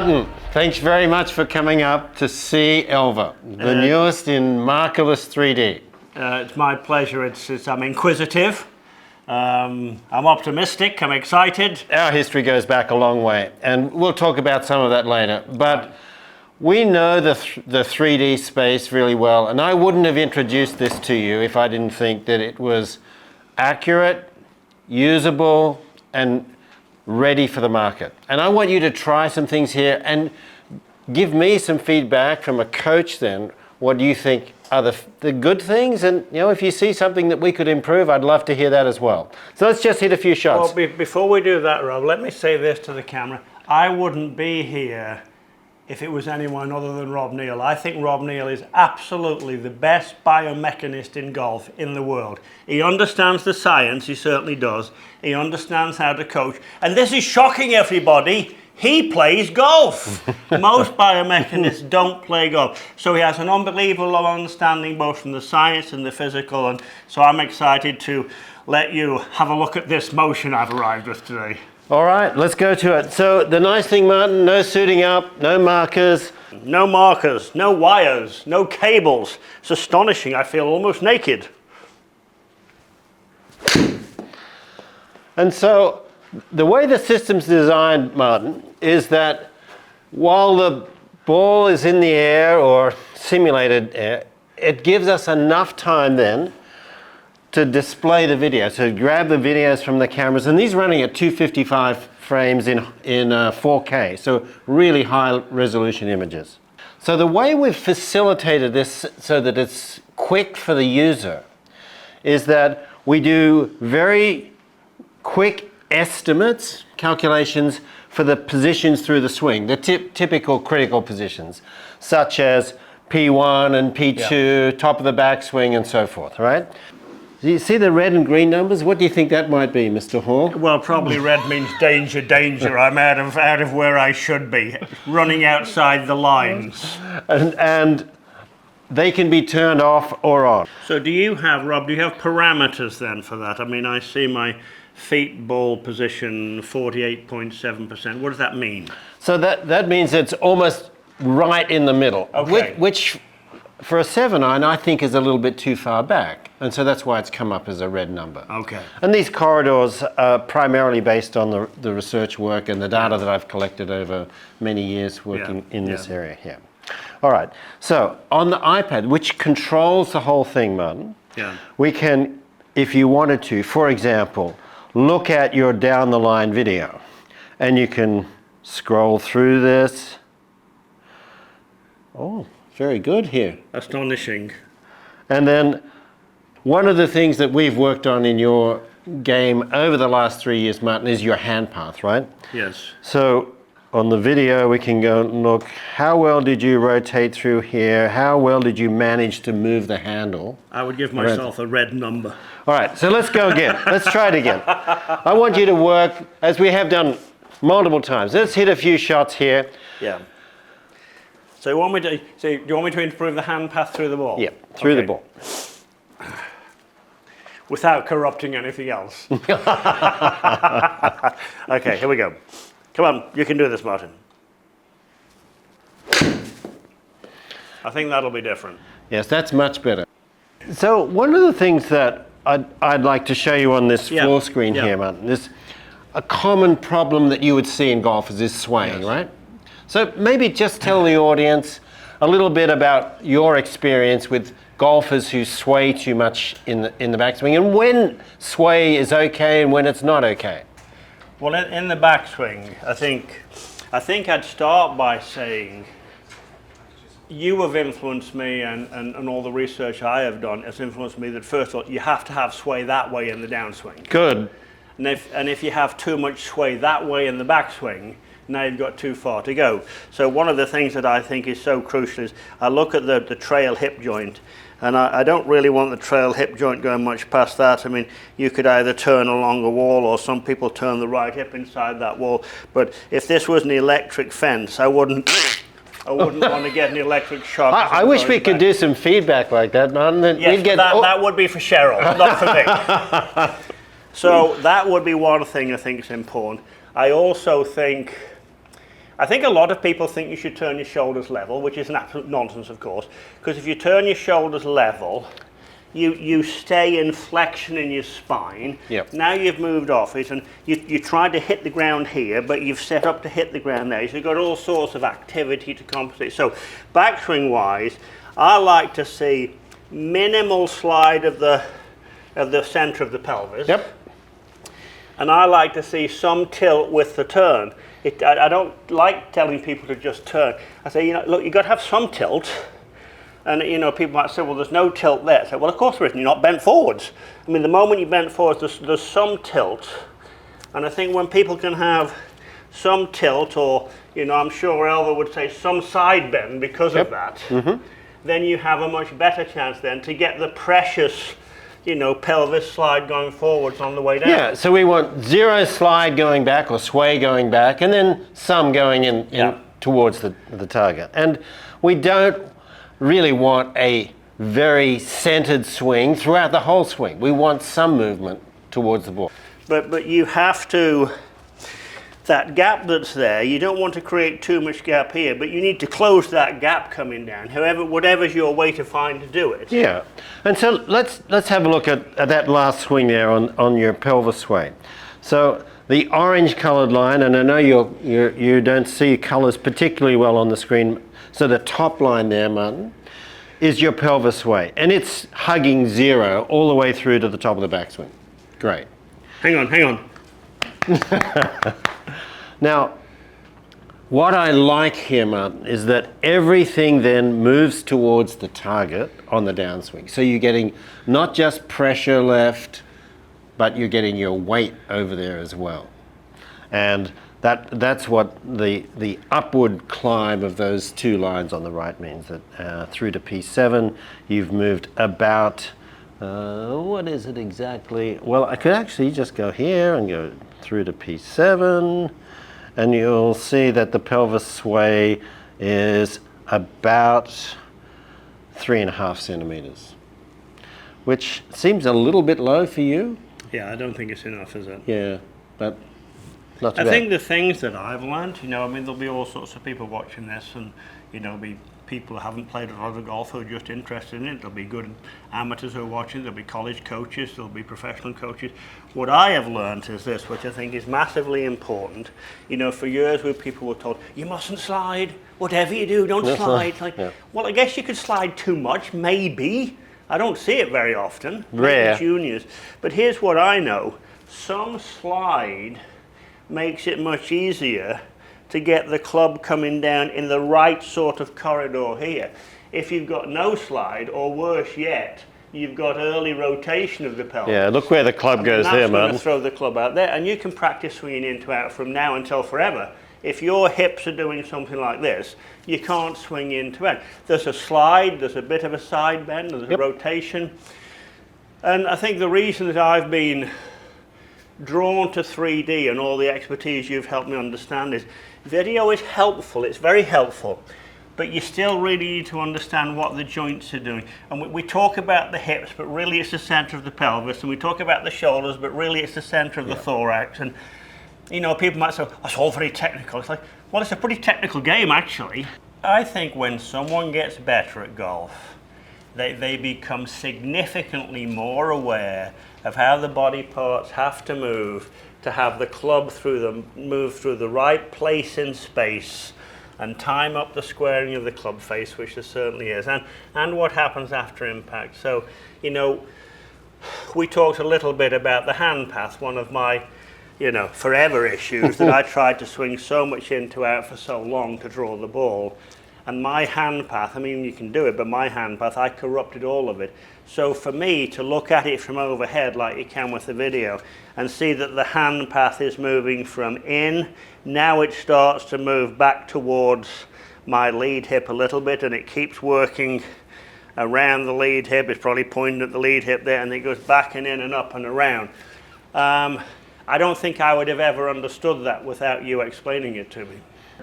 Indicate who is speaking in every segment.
Speaker 1: Martin, thanks very much for coming up to see Elva, the newest in markerless 3D.
Speaker 2: It's my pleasure. I'm inquisitive. I'm optimistic. I'm excited.
Speaker 1: Our history goes back a long way, and we'll talk about some of that later. But we know the 3D space really well, and I wouldn't have introduced this to you if I didn't think that it was accurate, usable, and ready for the market. And I want you to try some things here and give me some feedback from a coach then. What do you think are the good things? And if you see something that we could improve, I'd love to hear that as well. So let's just hit a few shots.
Speaker 2: Well, before we do that, Rob, let me say this to the camera. I wouldn't be here if it was anyone other than Rob Neal. I think Rob Neal is absolutely the best biomechanist in golf in the world. He understands the science, he certainly does. He understands how to coach. And this is shocking, everybody. He plays golf. Most biomechanists don't play golf. So he has an unbelievable understanding both from the science and the physical. And so I'm excited to let you have a look at this motion I've arrived with today.
Speaker 1: All right, let's go to it. So the nice thing, Martin, no suiting up, no markers.
Speaker 2: No markers, no wires, no cables. It's astonishing. I feel almost naked.
Speaker 1: And so the way the system's designed, Martin, is that while the ball is in the air or simulated air, it gives us enough time then to display the video, so grab the videos from the cameras, and these are running at 255 frames in 4K, so really high resolution images. So the way we've facilitated this so that it's quick for the user is that we do very quick estimates, calculations for the positions through the swing, the typical critical positions, such as P1 and P2, top of the backswing and so forth, right? Do you see the red and green numbers? What do you think that might be, Mr. Hall?
Speaker 2: Well, probably red means danger, danger. I'm out of where I should be, running outside the lines.
Speaker 1: And they can be turned off or on.
Speaker 2: So do you have, Rob, do you have parameters then for that? I mean, I see my feet ball position 48.7%. What does that mean?
Speaker 1: So that means it's almost right in the middle,
Speaker 2: okay.
Speaker 1: which for a 7-iron I think is a little bit too far back. And so that's why it's come up as a red number.
Speaker 2: Okay.
Speaker 1: And these corridors are primarily based on the research work and the data that I've collected over many years working in this area here. All right, so on the iPad, which controls the whole thing, Martin, we can, if you wanted to, for example, look at your down the line video and you can scroll through this. Oh, very good here.
Speaker 2: Astonishing.
Speaker 1: And then one of the things that we've worked on in your game over the last 3 years, Martin, is your hand path, right?
Speaker 2: Yes.
Speaker 1: So on the video, we can go and look, how well did you rotate through here? How well did you manage to move the handle?
Speaker 2: I would give myself a red number.
Speaker 1: All right, so let's go again. Let's try it again. I want you to work, as we have done multiple times. Let's hit a few shots here.
Speaker 2: Yeah. So do you want me to improve the hand path through the ball?
Speaker 1: Yeah, through the ball.
Speaker 2: Without corrupting anything else. Okay, here we go. Come on, you can do this, Martin. I think that'll be different.
Speaker 1: Yes, that's much better. So one of the things that I'd like to show you on this full screen here, Martin, is a common problem that you would see in golfers is swaying, right? So maybe just tell the audience a little bit about your experience with golfers who sway too much in the backswing, and when sway is okay and when it's not okay.
Speaker 2: Well, in the backswing, I think I'd start by saying you have influenced me, and all the research I have done has influenced me that first of all, you have to have sway that way in the downswing.
Speaker 1: Good.
Speaker 2: And if you have too much sway that way in the backswing, now you've got too far to go. So one of the things that I think is so crucial is I look at the trail hip joint, and I don't really want the trail hip joint going much past that. I mean, you could either turn along a wall, or some people turn the right hip inside that wall. But if this was an electric fence, I wouldn't want to get an electric shock.
Speaker 1: I wish we could do some feedback like that, man.
Speaker 2: Yes, that would be for Cheryl, not for me. So that would be one thing I think is important. I also think I think a lot of people think you should turn your shoulders level, which is an absolute nonsense, of course, because if you turn your shoulders level, you stay in flexion in your spine.
Speaker 1: Yep.
Speaker 2: Now you've moved off it, and you tried to hit the ground here, but you've set up to hit the ground there. So you've got all sorts of activity to compensate. So backswing wise, I like to see minimal slide of the center of the pelvis.
Speaker 1: Yep.
Speaker 2: And I like to see some tilt with the turn. I don't like telling people to just turn. I say, look, you've got to have some tilt. And, people might say, well, there's no tilt there. I say, well, of course there isn't. You're not bent forwards. I mean, the moment you bend forwards, there's some tilt. And I think when people can have some tilt, or, I'm sure Elva would say some side bend because of that, then you have a much better chance then to get the precious pelvis slide going forwards on the way down.
Speaker 1: Yeah, so we want zero slide going back or sway going back, and then some going in towards the target. And we don't really want a very centered swing throughout the whole swing. We want some movement towards the ball.
Speaker 2: But you have to, that gap that's there, you don't want to create too much gap here, but you need to close that gap coming down, whatever's your way to find to do it.
Speaker 1: Yeah, and so let's have a look at that last swing there on your pelvis sway. So the orange colored line, and I know you don't see colors particularly well on the screen, so the top line there, Martin, is your pelvis sway, and it's hugging zero all the way through to the top of the backswing. Great.
Speaker 2: Hang on.
Speaker 1: Now, what I like here, Martin, is that everything then moves towards the target on the downswing. So you're getting not just pressure left, but you're getting your weight over there as well. And that's what the upward climb of those two lines on the right means, that through to P7, you've moved about, what is it exactly? Well, I could actually just go here and go through to P7, and you'll see that the pelvis sway is about 3.5 centimeters, which seems a little bit low for you.
Speaker 2: Yeah, I don't think it's enough, is it?
Speaker 1: Yeah, but not too
Speaker 2: I
Speaker 1: bad.
Speaker 2: think the things that I've learned, there'll be all sorts of people watching this, and there'll be people who haven't played a lot of golf who are just interested in it. There'll be good amateurs who are watching. There'll be college coaches. There'll be professional coaches. What I have learned is this, which I think is massively important. For years, where people were told, you mustn't slide. Whatever you do, don't slide. Well, I guess you could slide too much, maybe. I don't see it very often.
Speaker 1: Rare.
Speaker 2: Juniors. But here's what I know. Some slide makes it much easier to get the club coming down in the right sort of corridor here. If you've got no slide, or worse yet, you've got early rotation of the pelvis.
Speaker 1: Yeah, look where the club goes there, man.
Speaker 2: That's going to throw the club out there, and you can practice swinging into out from now until forever. If your hips are doing something like this, you can't swing into out. There's a slide, there's a bit of a side bend, there's a rotation. And I think the reason that I've been drawn to 3D and all the expertise you've helped me understand is video is helpful, it's very helpful, but you still really need to understand what the joints are doing. And we talk about the hips, but really it's the center of the pelvis, and we talk about the shoulders, but really it's the center of the thorax. And people might say, that's all very technical. It's like, well, it's a pretty technical game, actually. I think when someone gets better at golf, they become significantly more aware of how the body parts have to move to have the club move through the right place in space and time up the squaring of the club face, which there certainly is, and what happens after impact. So, we talked a little bit about the hand path, one of my forever issues that I tried to swing so much into out for so long to draw the ball. And my hand path, I mean, you can do it, but my hand path, I corrupted all of it. So for me to look at it from overhead like you can with the video and see that the hand path is moving from in, now it starts to move back towards my lead hip a little bit, and it keeps working around the lead hip. It's probably pointing at the lead hip there, and it goes back and in and up and around. I don't think I would have ever understood that without you explaining it to me.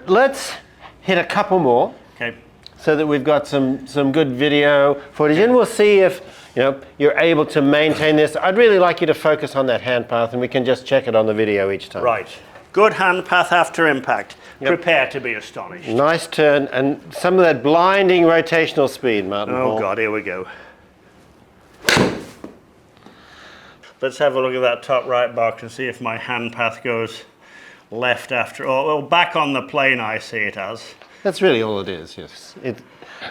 Speaker 1: Let's hit a couple more.
Speaker 2: Okay.
Speaker 1: So that we've got some good video footage, and we'll see if you're able to maintain this. I'd really like you to focus on that hand path, and we can just check it on the video each time.
Speaker 2: Right. Good hand path after impact.
Speaker 1: Yep.
Speaker 2: Prepare to be astonished.
Speaker 1: Nice turn and some of that blinding rotational speed, Martin.
Speaker 2: Oh
Speaker 1: Hall.
Speaker 2: God, here we go. Let's have a look at that top right box and see if my hand path goes left after. Oh, well, back on the plane I see it as.
Speaker 1: That's really all it is, yes.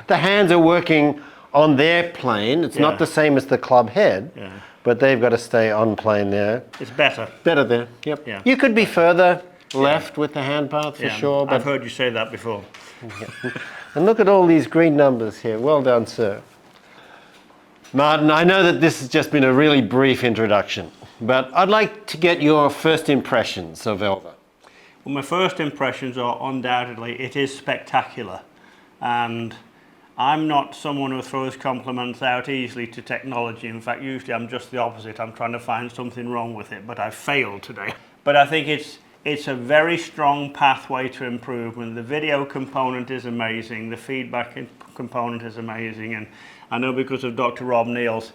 Speaker 1: The hands are working on their plane. It's not the same as the club head, but they've got to stay on plane there.
Speaker 2: It's better.
Speaker 1: Better there, yep.
Speaker 2: Yeah.
Speaker 1: You could be further left with the hand path for sure. But
Speaker 2: I've heard you say that before.
Speaker 1: And look at all these green numbers here. Well done, sir. Martin, I know that this has just been a really brief introduction, but I'd like to get your first impressions of Elva.
Speaker 2: Well, my first impressions are undoubtedly it is spectacular, and I'm not someone who throws compliments out easily to technology. In fact, usually I'm just the opposite. I'm trying to find something wrong with it, but I failed today. But I think it's a very strong pathway to improvement. The video component is amazing. The feedback component is amazing, and I know because of Dr. Rob Neal's,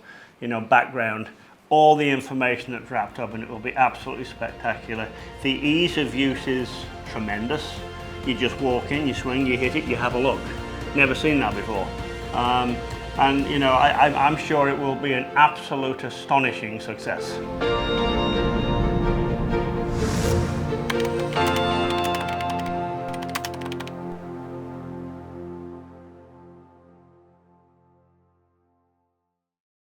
Speaker 2: background, all the information that's wrapped up in it will be absolutely spectacular. The ease of use is tremendous. You just walk in, you swing, you hit it, you have a look. Never seen that before. I'm sure it will be an absolute astonishing success.